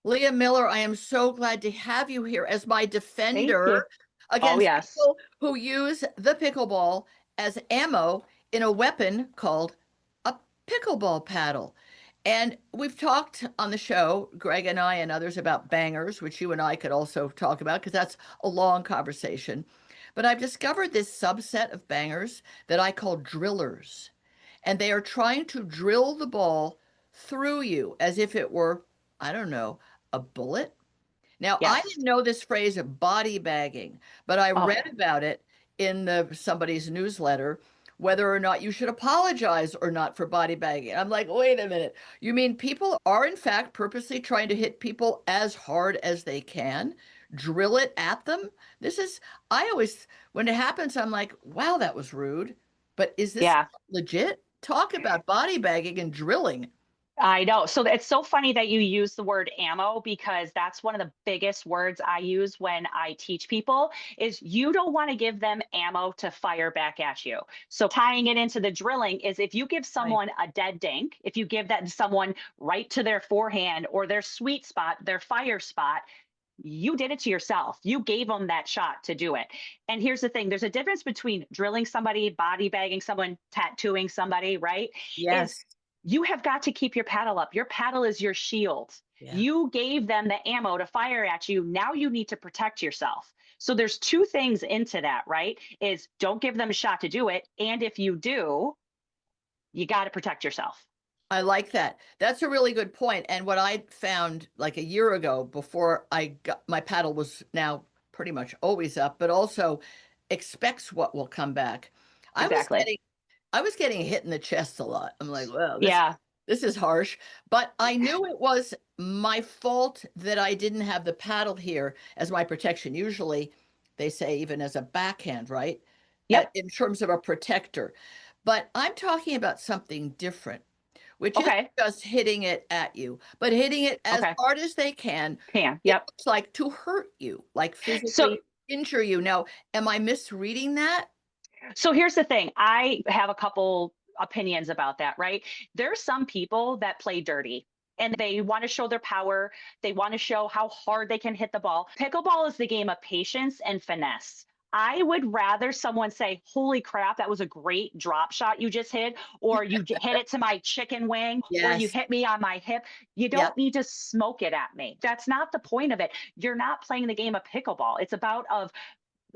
Leia Miller, I am so glad to have you here as my Thank you. defender Oh, against yes. people who use the pickleball as ammo in a weapon called a pickleball paddle. And we've talked on the show, Greg and I and others, about bangers, which you and I could also talk about because that's a long conversation. But I've discovered this subset of bangers that I call drillers. And they are trying to drill the ball through you as if it were, I don't know, a bullet. Now, I Yes. didn't know this phrase of body bagging, but I Oh, read about it in somebody's newsletter, whether or not you should apologize or not for body bagging. I'm like, wait a minute. You mean people are in fact purposely trying to hit people as hard as they can, drill it at them? This is, I always, when it happens, I'm like, wow, that was rude. But is this yeah. legit? Talk about body bagging and drilling. I know. So it's so funny that you use the word ammo because that's one of the biggest words I use when I teach people is you don't want to give them ammo to fire back at you. So tying it into the drilling is if you give Right. someone a dead dink, if you give that to someone right to their forehand or their sweet spot, their fire spot, you did it to yourself. You gave them that shot to do it. And here's the thing, there's a difference between drilling somebody, body bagging someone, tattooing somebody, right? Is Yes. you have got to keep your paddle up. Your paddle is your shield. Yeah. You gave them the ammo to fire at you. Now you need to protect yourself. So there's two things into that, right? Is don't give them a shot to do it. And if you do, you got to protect yourself. I like that. That's a really good point. And what I found like a year ago before I got my paddle was now pretty much always up, but also expects what will come back. I was Exactly. getting I was getting hit in the chest a lot. I'm like, well, Yeah. this is harsh, but I knew it was my fault that I didn't have the paddle here as my protection. Usually they say even as a backhand, right? Yep. In terms of a protector. But I'm talking about something different, which isn't Okay. just hitting it at you, but hitting it as Okay. hard as they can. Can. It Yep. looks like to hurt you, like So physically injure you. Now, am I misreading that? So here's the thing. I have a couple opinions about that, right? There's some people that play dirty and they want to show their power. They want to show how hard they can hit the ball. Pickleball is the game of patience and finesse. I would rather someone say, holy crap, that was a great drop shot you just hit, or you hit it to my chicken wing, or you Yes. hit me on my hip. You Yep. don't need to smoke it at me. That's not the point of it. You're not playing the game of pickleball. It's about of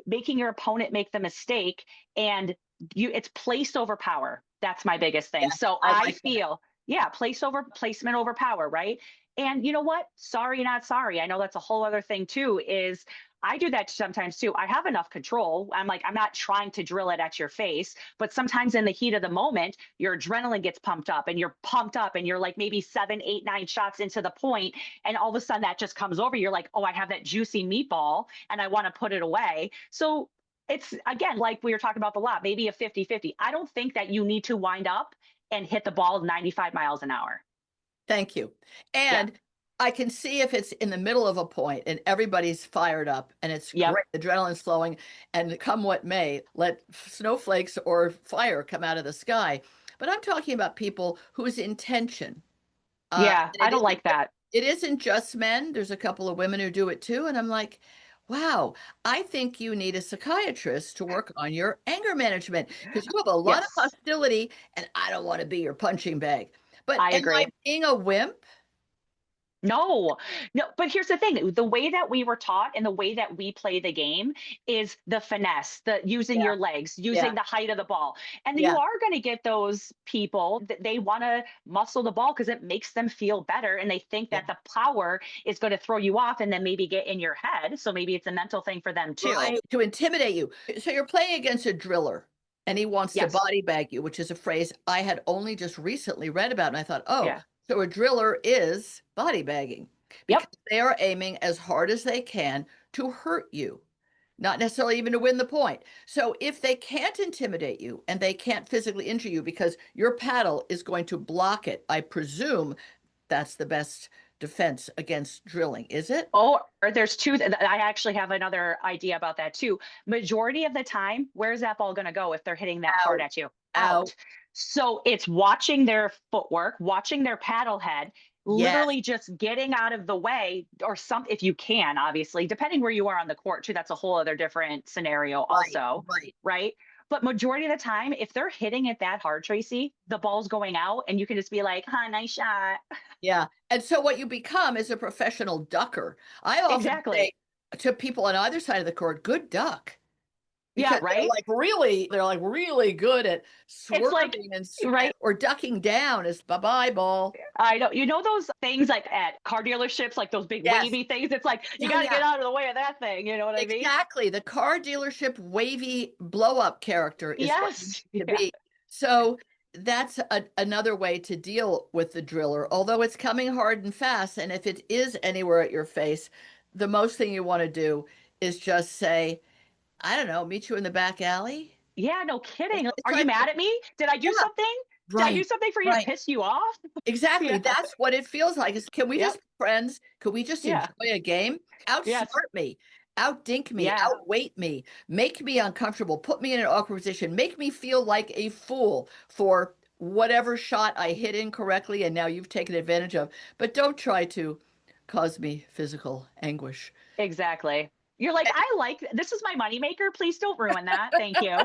making your opponent make the mistake and you it's place over power. That's my biggest thing. Yes. So I I like that. feel, yeah, placement over power, right? And you know what? Sorry, not sorry. I know that's a whole other thing too, is I do that sometimes too. I have enough control. I'm like, I'm not trying to drill it at your face, but sometimes in the heat of the moment, your adrenaline gets pumped up and you're pumped up and you're like maybe 7, 8, 9 shots into the point, and all of a sudden that just comes over. You're like, oh, I have that juicy meatball and I want to put it away. So it's again, like we were talking about the lot, maybe a 50-50. I don't think that you need to wind up and hit the ball 95 miles an hour. Thank you. Yeah. And I can see if it's in the middle of a point and everybody's fired up and it's Yep. great, adrenaline's flowing, and come what may, let snowflakes or fire come out of the sky. But I'm talking about people whose intention, Yeah. I and don't like that. it isn't just men. There's a couple of women who do it too. And I'm like, wow, I think you need a psychiatrist to work on your anger management because you have a lot of Yes. hostility and I don't want to be your punching bag. But I am I agree. being a wimp? No, no, but here's the thing. The way that we were taught and the way that we play the game is the finesse, the using Yeah, your legs, yeah, using the height of the ball. And you yeah, are going to get those people that they want to muscle the ball because it makes them feel better. And they think yeah. that the power is going to throw you off and then maybe get in your head. So maybe it's a mental thing for them too. Right. To intimidate you. So you're playing against a driller and he wants to Yes. body bag you, which is a phrase I had only just recently read about. And I thought, oh, Yeah. so a driller is body bagging because Yep. they are aiming as hard as they can to hurt you, not necessarily even to win the point. So if they can't intimidate you and they can't physically injure you because your paddle is going to block it, I presume that's the best defense against drilling, is it? Oh, or there's two. I actually have another idea about that too. Majority of the time, where's that ball going to go if they're hitting that hard Out, at you? out. Out. So it's watching their footwork, watching their paddle head. Yes, literally just getting out of the way or some, if you can, obviously, depending where you are on the court too, that's a whole other different scenario right, also, right. right? But majority of the time, if they're hitting it that hard, Tracy, the ball's going out and you can just be like, huh, nice shot. Yeah. And so what you become is a professional ducker. I often say Exactly. to people on either side of the court, good duck. Yeah, Because right. they're like really good at It's like, swerving right. or ducking down is bye-bye ball. I know. You know those things like at car dealerships, like those big Yes. wavy things? It's like you Yeah, got to yeah. get out of the way of that thing. You know what I mean? Exactly. The car dealership wavy blow up character is what you Yes. need to Yeah. be. So that's another way to deal with the driller, although it's coming hard and fast. And if it is anywhere at your face, the most thing you want to do is just say, I don't know, meet you in the back alley. Yeah. No Let's kidding. Are try you to, mad at me? Did I do yeah, something? Did I do right, something for you to right. piss you off? Exactly. Yeah. That's what it feels like. Is can we just Yep. be friends? Could we just enjoy Yeah. a game? Yes. Outsmart me, outdink me, Yeah. outweight me, make me uncomfortable, put me in an awkward position, make me feel like a fool for whatever shot I hit incorrectly and now you've taken advantage of. But don't try to cause me physical anguish. Exactly. You're like, I like this is my moneymaker. Please don't ruin that. Thank you.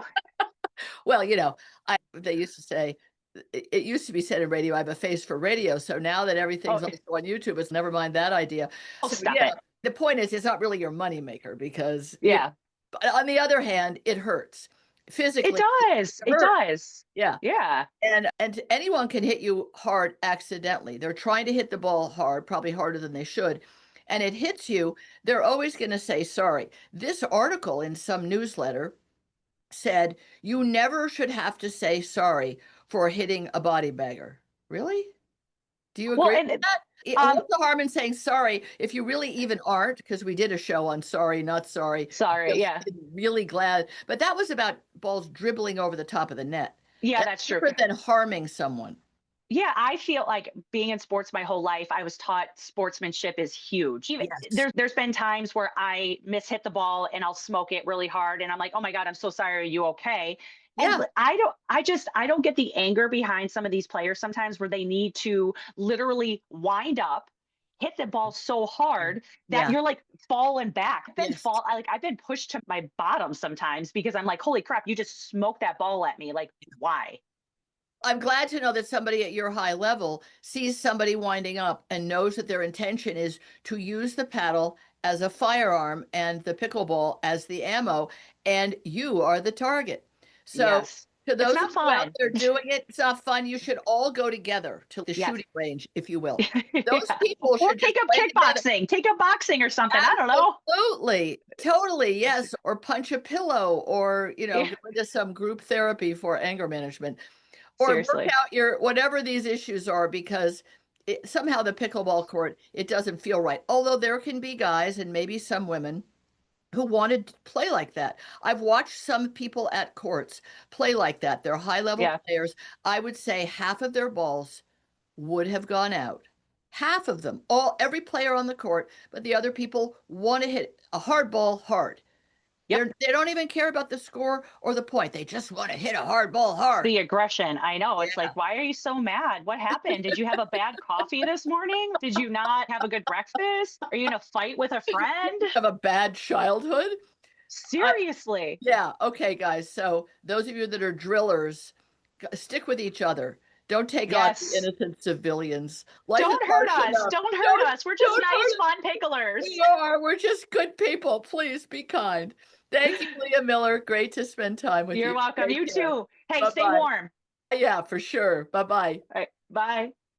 Well, I they used to say it used to be said in radio, I have a face for radio. So now that Oh, everything's also on YouTube, it's never mind that idea. oh, So stop yeah, it. the point is it's not really your moneymaker because Yeah. but on the other hand, it hurts. It Physically, does. it It hurts. does. Yeah. Yeah. And anyone can hit you hard accidentally. They're trying to hit the ball hard, probably harder than they should. And it hits you, they're always going to say sorry. This article in some newsletter said you never should have to say sorry for hitting a body bagger. Really? Do you Well, agree with and that? um, What's the harm in saying sorry if you really even aren't? Because we did a show on sorry, not sorry. sorry. Just Yeah. really glad. But that was about balls dribbling over the top of the net. Yeah, That's that's true. different than harming someone. Yeah, I feel like being in sports my whole life, I was taught sportsmanship is huge. Even Yes. there's been times where I mishit the ball and I'll smoke it really hard and I'm like, "Oh my god, I'm so sorry. Are you okay?" And Yeah. I don't get the anger behind some of these players sometimes where they need to literally wind up, hit the ball so hard that Yeah. you're like falling back. Yes. I've been pushed to my bottom sometimes because I'm like, "Holy crap, you just smoked that ball at me." Like, why? I'm glad to know that somebody at your high level sees somebody winding up and knows that their intention is to use the paddle as a firearm and the pickleball as the ammo, and you are the target. So, Yes. to It's those of not you out fun. there doing it, it's not fun. You should all go together to the Yes. shooting range, if you will. Those Yeah. people Or should just take up play together. kickboxing, take up boxing or something. I don't know. Absolutely. Totally. Yes. Or punch a pillow or, Yeah, go into some group therapy for anger management or work seriously. out your whatever these issues are because somehow the pickleball court it doesn't feel right, although there can be guys and maybe some women who wanted to play like that. I've watched some people at courts play like that. They're high level Yeah. players. I would say half of their balls would have gone out, half of them, all every player on the court, but the other people want to hit a hard ball hard. Yep. They don't even care about the score or the point. They just want to hit a hard ball hard. The aggression. I know. It's Yeah. like, why are you so mad? What happened? Did you have a bad coffee this morning? Did you not have a good breakfast? Are you in a fight with a friend? Have a bad childhood. I, Seriously. yeah. Okay, guys. So those of you that are drillers, stick with each other. Don't take on the Yes. innocent civilians. Life is Don't hurt harsh us. enough. Don't hurt Don't us. We're just don't nice, hurt us. fun picklers. We are. We're just good people. Please be kind. Thank you, Leah Miller. Great to spend time with You're you. welcome. Take You care. too. Hey, Bye stay bye. warm. Yeah, for sure. Bye bye. All right. Bye.